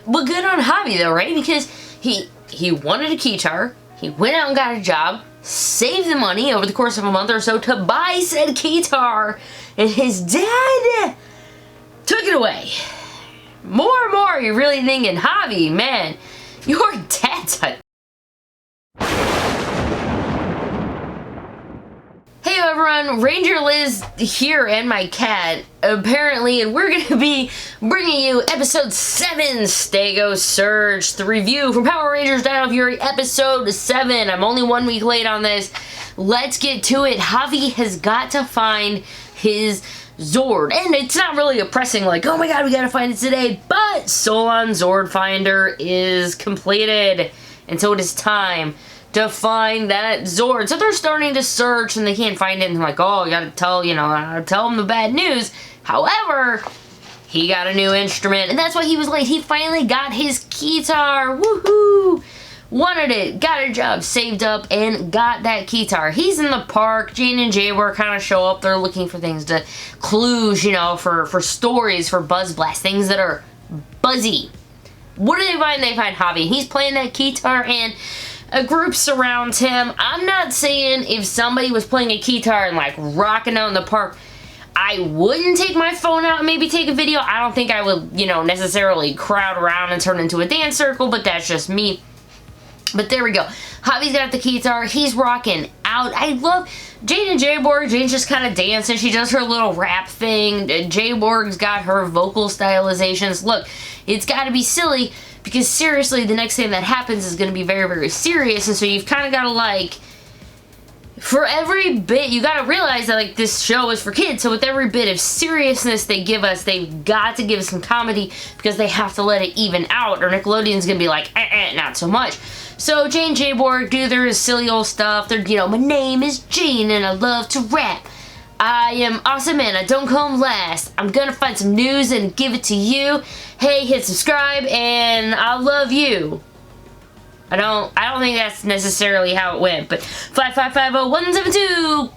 But good on Javi though, right? Because he wanted a keytar, he went out and got a job, saved the money over the course of a month or so to buy said keytar, and his dad took it away. More and more, you're really thinking, Javi, man, your dad's a... Hey everyone, Ranger Liz here and my cat, apparently, and we're going to be bringing you episode 7, Stego Search, the review from Power Rangers Dino Fury, episode 7. I'm only 1 week late on this. Let's get to it. Javi has got to find his Zord, and it's not really a pressing like, oh my god, we gotta find it today, but Solon Zord Finder is completed, and so it is time to find that Zord. So they're starting to search and they can't find it, and they're like, oh, I gotta tell, tell them the bad news. However, he got a new instrument, and that's why he was late. He finally got his keytar. Woohoo! Wanted it, got a job, saved up, and got that keytar. He's in the park. Jane and Jaywar kind of show up. They're looking for things to clues, for stories, for buzz blast, things that are buzzy. What do they find? They find Javi. He's playing that keytar, and a group surrounds him. I'm not saying if somebody was playing a keytar and like rocking out in the park, I wouldn't take my phone out and maybe take a video. I don't think I would, necessarily crowd around and turn into a dance circle, but that's just me. But there we go. Javi's got the keytar. He's rocking out. I love Jane and Jayborg. Jane's just kind of dancing. She does her little rap thing. Jayborg's got her vocal stylizations. Look, it's got to be silly because seriously, the next thing that happens is going to be very, very serious. And so you've kind of got to for every bit, you got to realize that this show is for kids. So with every bit of seriousness they give us, they've got to give us some comedy because they have to let it even out, or Nickelodeon's going to be like, not so much. So Jane and Jayborg do their silly old stuff. They're, my name is Jane and I love to rap. I am awesome and I don't come last. I'm gonna find some news and give it to you. Hey, hit subscribe and I love you. I don't think that's necessarily how it went, but 5550172,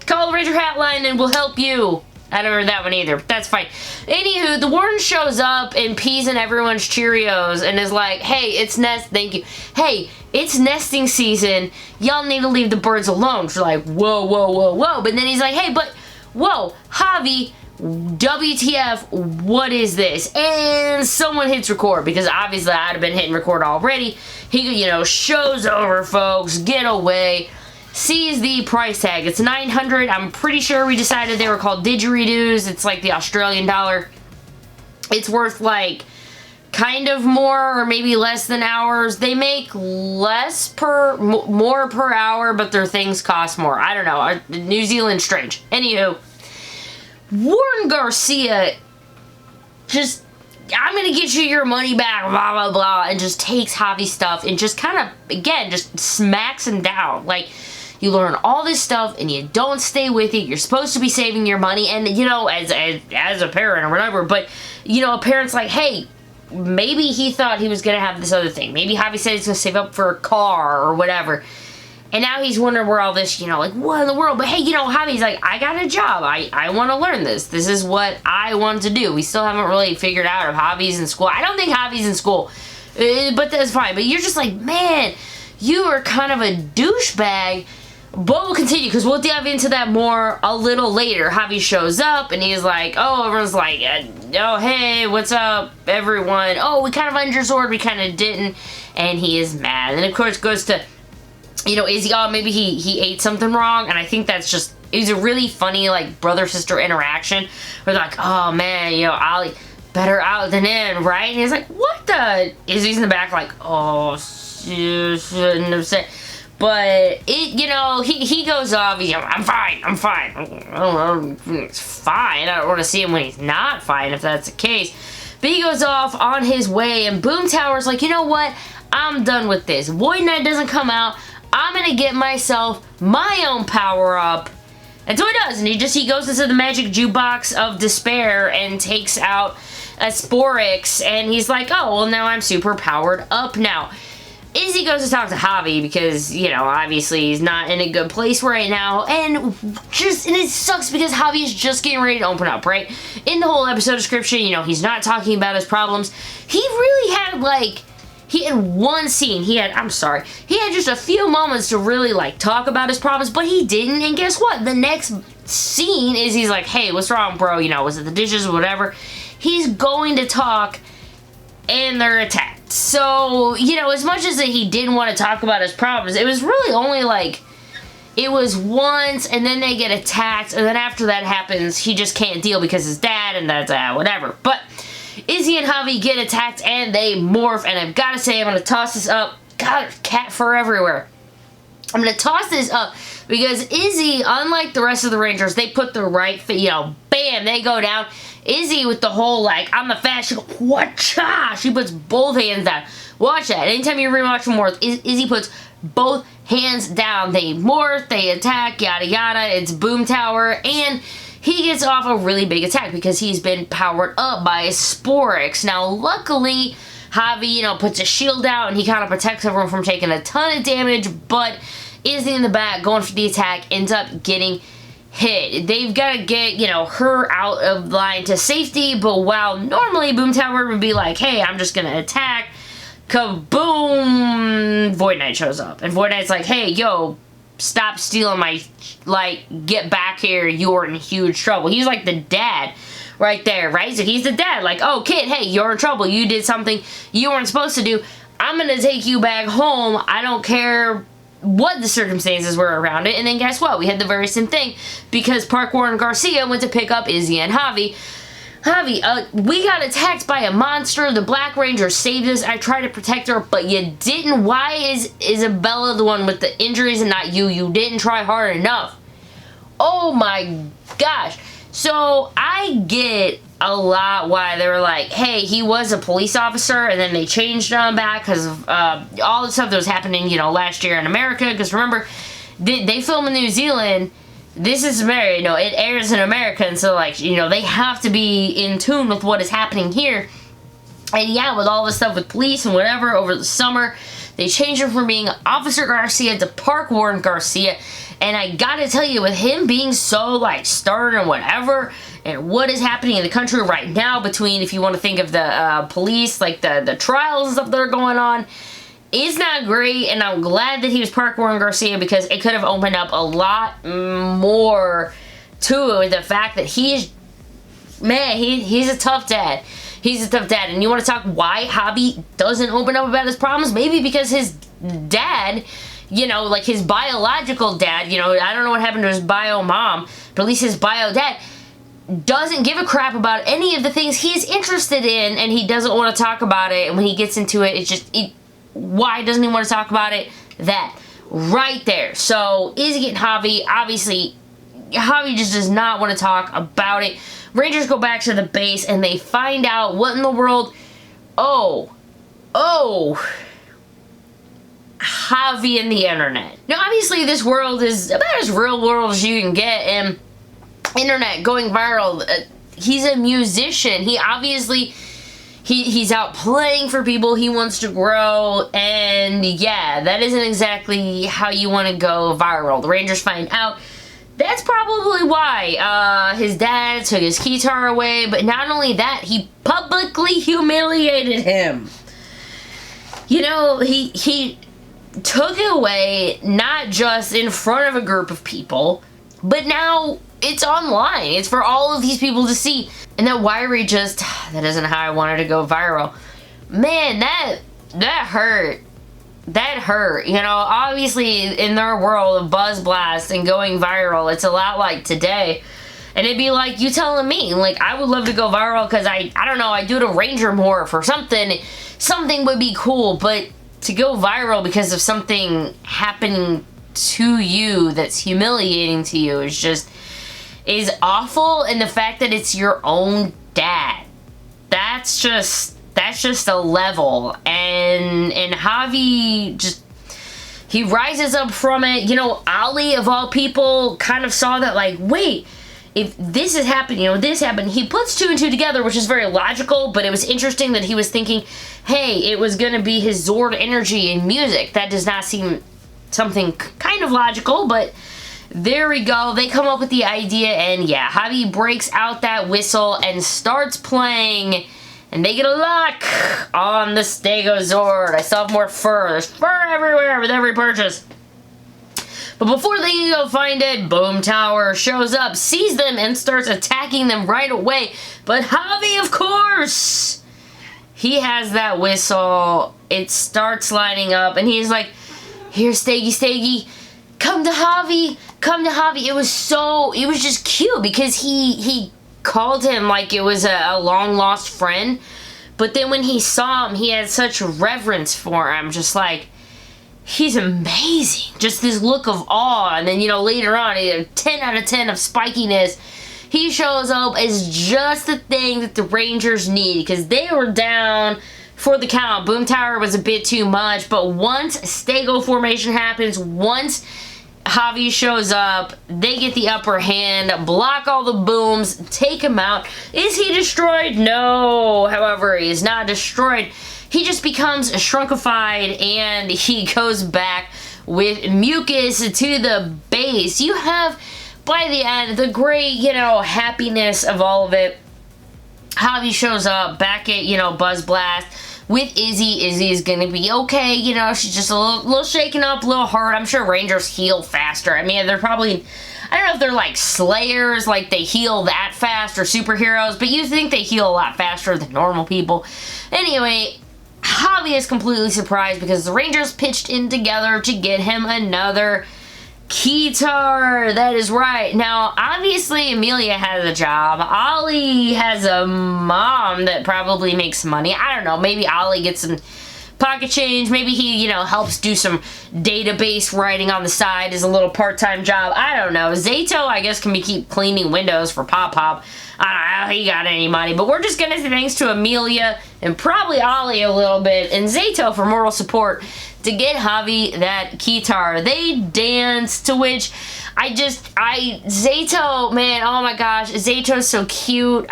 call the Ranger Hotline and we'll help you. I don't remember that one either, but that's fine. Anywho, the Warden shows up and pees in everyone's Cheerios and is like, hey, it's thank you. Hey, it's nesting season. Y'all need to leave the birds alone. She's like, whoa, whoa, whoa, whoa. But then he's like, hey, but, whoa, Javi, WTF, what is this? And someone hits record, because obviously I'd have been hitting record already. He, shows over, folks, get away. Sees the price tag. It's $900. I'm pretty sure we decided they were called didgeridoos. It's like the Australian dollar. It's worth kind of more or maybe less than ours. They make more per hour, but their things cost more. I don't know. New Zealand's strange. Anywho, Warren Garcia just, I'm gonna get you your money back, blah, blah, blah, and just takes Javi's stuff and just kind of, again, just smacks him down. You learn all this stuff and you don't stay with it. You're supposed to be saving your money, and as a parent or whatever, but a parent's like, hey, maybe he thought he was gonna have this other thing. Maybe Javi said he's gonna save up for a car or whatever. And now he's wondering where all this, what in the world? But hey, Javi's like, I got a job. I want to learn this. This is what I want to do. We still haven't really figured out if Javi's in school. I don't think Javi's in school, but that's fine. But you're just like, man, you are kind of a douchebag. But we'll continue, because we'll dive into that more a little later. Javi shows up, and he's like, oh, everyone's like, oh, hey, what's up, everyone? Oh, we kind of earned your Zord, we kind of didn't. And he is mad. And, of course, goes to, is he, oh, maybe he ate something wrong? And I think that's just, it's a really funny, brother-sister interaction. Where they're like, oh, man, Ollie, better out than in, right? And he's like, what the? Izzy's in the back like, oh, shouldn't have said. But, he goes off, he's like, I'm fine. I don't know, it's fine. I don't want to see him when he's not fine, if that's the case. But he goes off on his way, and Boomtower's like, you know what? I'm done with this. Void Knight doesn't come out. I'm going to get myself my own power-up. And so he does, and he goes into the magic jukebox of despair and takes out a Sporix, and he's like, oh, well, now I'm super powered up now. Izzy goes to talk to Javi because, obviously he's not in a good place right now, and it sucks because Javi is just getting ready to open up, right? In the whole episode description, he's not talking about his problems. He really had one scene, he had just a few moments to really like talk about his problems, but he didn't. And guess what? The next scene is he's like, hey, what's wrong, bro? You know, was it the dishes or whatever? He's going to talk, and they're attacked. So, you know, as much as that he didn't want to talk about his problems, it was really only like, it was once, and then they get attacked, and then after that happens, he just can't deal because his dad, and that's whatever. But Izzy and Javi get attacked, and they morph, and I've got to say, I'm going to toss this up. God, there's cat fur everywhere. I'm going to toss this up, because Izzy, unlike the rest of the Rangers, they put the right foot, you know, bam, they go down. Izzy with the whole, like, I'm the fast, she goes, whatcha? She puts both hands down. Watch that. Anytime you rewatch them morph, Izzy puts both hands down. They morph, they attack, yada yada. It's Boom Tower, and he gets off a really big attack because he's been powered up by Sporix. Now, luckily, Javi, you know, puts a shield out, and he kind of protects everyone from taking a ton of damage, but Izzy in the back going for the attack ends up getting hit. They've got to get, you know, her out of line to safety, but while normally Boom Tower would be like, hey, I'm just gonna attack, kaboom, Void Knight shows up. And Void Knight's like, hey, yo, stop stealing my, like, get back here, you're in huge trouble. He's like the dad right there, right? So he's the dad, like, oh, kid, hey, you're in trouble. You did something you weren't supposed to do. I'm gonna take you back home. I don't care what the circumstances were around it. And then guess what? We had the very same thing because Park Warden Garcia went to pick up Izzy and Javi. Javi, we got attacked by a monster. The Black Ranger saved us. I tried to protect her, but you didn't. Why is Isabella the one with the injuries and not you? You didn't try hard enough. Oh my gosh. So I get a lot why they were like, hey, he was a police officer, and then they changed him back because of all the stuff that was happening, you know, last year in America. Because remember, they film in New Zealand. This is America, you know, it airs in America, and so, like, you know, they have to be in tune with what is happening here. And yeah, with all this stuff with police and whatever over the summer, they changed him from being Officer Garcia to Park Warden Garcia. And I gotta tell you, with him being so, like, stern and whatever, and what is happening in the country right now between, if you want to think of the police, like the trials and stuff that are going on, is not great. And I'm glad that he was Park Warden Garcia because it could have opened up a lot more to the fact that he's a tough dad. He's a tough dad. And you want to talk why Javi doesn't open up about his problems? Maybe because his dad, you know, like his biological dad, you know, I don't know what happened to his bio mom, but at least his bio dad doesn't give a crap about any of the things he's interested in, and he doesn't want to talk about it. And when he gets into it, it's just, why doesn't he want to talk about it? That right there. So Izzy and Javi, obviously, Javi just does not want to talk about it. Rangers go back to the base, and they find out what in the world. Oh, Javi and the internet. Now, obviously, this world is about as real world as you can get, and internet going viral. He's a musician. He obviously, he's out playing for people. He wants to grow, and yeah, that isn't exactly how you want to go viral. The Rangers find out that's probably why his dad took his keytar away, but not only that, he publicly humiliated him. You know, he took it away, not just in front of a group of people, but now it's online. It's for all of these people to see. And that wiry just, that isn't how I wanted to go viral. Man, that hurt. That hurt. You know, obviously in their world of Buzz Blast and going viral, it's a lot like today. And it'd be like you telling me, like, I would love to go viral because I don't know, I do it a Ranger morph or something. Something would be cool, but to go viral because of something happening to you that's humiliating to you is awful. And the fact that it's your own dad, that's just a level. And Javi just, he rises up from it. You know, Ali of all people kind of saw that, like, wait, if this is happening, you know, this happened. He puts two and two together, which is very logical, but it was interesting that he was thinking, hey, it was going to be his Zord energy in music. That does not seem something kind of logical, but there we go. They come up with the idea, and yeah, Javi breaks out that whistle and starts playing and they get a lock on the Stego Zord. I still have more fur. There's fur everywhere with every purchase. But before they can go find it, Boom Tower shows up, sees them, and starts attacking them right away. But Javi, of course, he has that whistle. It starts lining up, and he's like, here, Stegi, come to Javi, come to Javi. It was just cute because he called him like it was a long-lost friend. But then when he saw him, he had such reverence for him, just like, he's amazing. Just this look of awe. And then, you know, later on, 10 out of 10 of spikiness. He shows up as just the thing that the Rangers need, because they were down for the count. Boom Tower was a bit too much, but once Stego formation happens, once Javi shows up, they get the upper hand, block all the booms, take him out. Is he destroyed? No. However, he is not destroyed. He just becomes shrunkified, and he goes back with mucus to the base. You have, by the end, the great, you know, happiness of all of it. Javi shows up back at, you know, Buzz Blast with Izzy. Izzy is going to be okay, you know, she's just a little shaken up, a little hurt. I'm sure Rangers heal faster. I mean, they're probably, I don't know if they're like Slayers, like they heal that fast, or superheroes, but you think they heal a lot faster than normal people. Anyway, Javi is completely surprised because the Rangers pitched in together to get him another keytar. That is right. Now, obviously, Amelia has a job. Ollie has a mom that probably makes money. I don't know. Maybe Ollie gets some pocket change. Maybe he, you know, helps do some database writing on the side as a little part-time job. I don't know. Zato, I guess, can keep cleaning windows for Pop Pop. I don't know how he got any money, but we're just gonna say thanks to Amelia and probably Ollie a little bit, and Zato for moral support to get Javi that keytar. They dance, to which Zato, man, oh my gosh, Zato's so cute.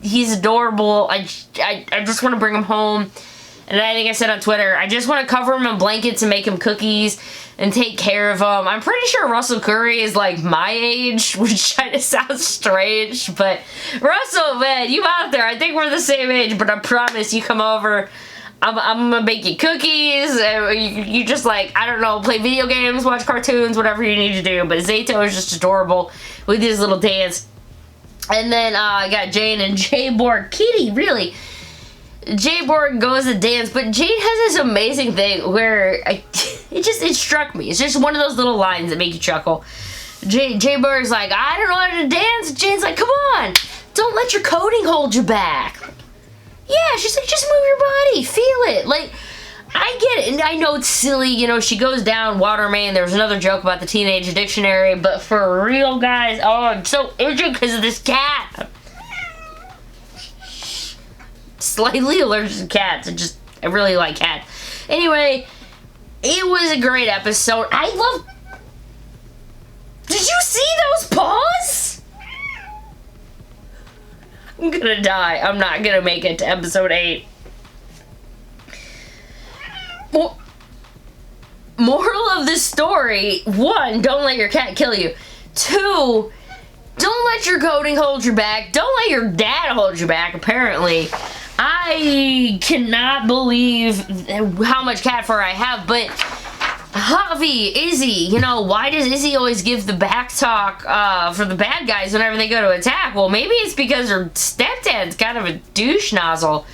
He's adorable. I just want to bring him home. And I think I said on Twitter, I just want to cover him in blankets and make him cookies and take care of him. I'm pretty sure Russell Curry is like my age, which kind of sounds strange, but Russell, man, you out there, I think we're the same age, but I promise you come over, I'm gonna make you cookies, you just like, I don't know, play video games, watch cartoons, whatever you need to do, but Zato is just adorable with his little dance. And then I got Jane and J-Borg. Kitty, really? J-Borg goes to dance, but Jane has this amazing thing where it struck me. It's just one of those little lines that make you chuckle. J-Borg's like, I don't know how to dance. Jane's like, come on, don't let your coding hold you back. Yeah, she's like, just move your body, feel it. Like, I get it, and I know it's silly, you know, she goes down water main. There was another joke about the teenage dictionary, but for real, guys, oh, I'm so injured because of this cat. Slightly allergic to cats. I really like cats. Anyway, it was a great episode. Did you see those paws? I'm gonna die. I'm not gonna make it to episode 8. Well, moral of the story: 1, don't let your cat kill you. 2, don't let your coding hold you back. Don't let your dad hold you back, apparently. I cannot believe how much cat fur I have, but Javi, Izzy, you know, why does Izzy always give the back talk for the bad guys whenever they go to attack? Well, maybe it's because her stepdad's kind of a douche nozzle.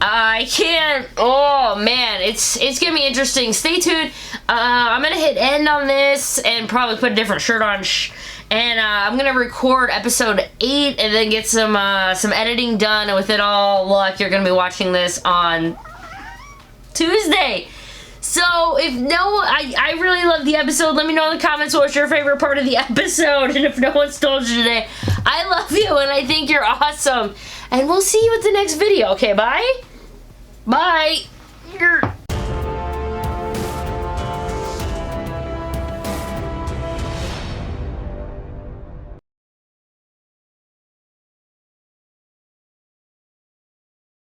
I can't, oh man, it's gonna be interesting. Stay tuned. I'm gonna hit end on this and probably put a different shirt on. And I'm gonna record episode 8 and then get some editing done. And with it all luck, you're gonna be watching this on Tuesday. So I really love the episode. Let me know in the comments what's your favorite part of the episode. And if no one's told you today, I love you and I think you're awesome. And we'll see you at the next video. Okay, bye. Bye.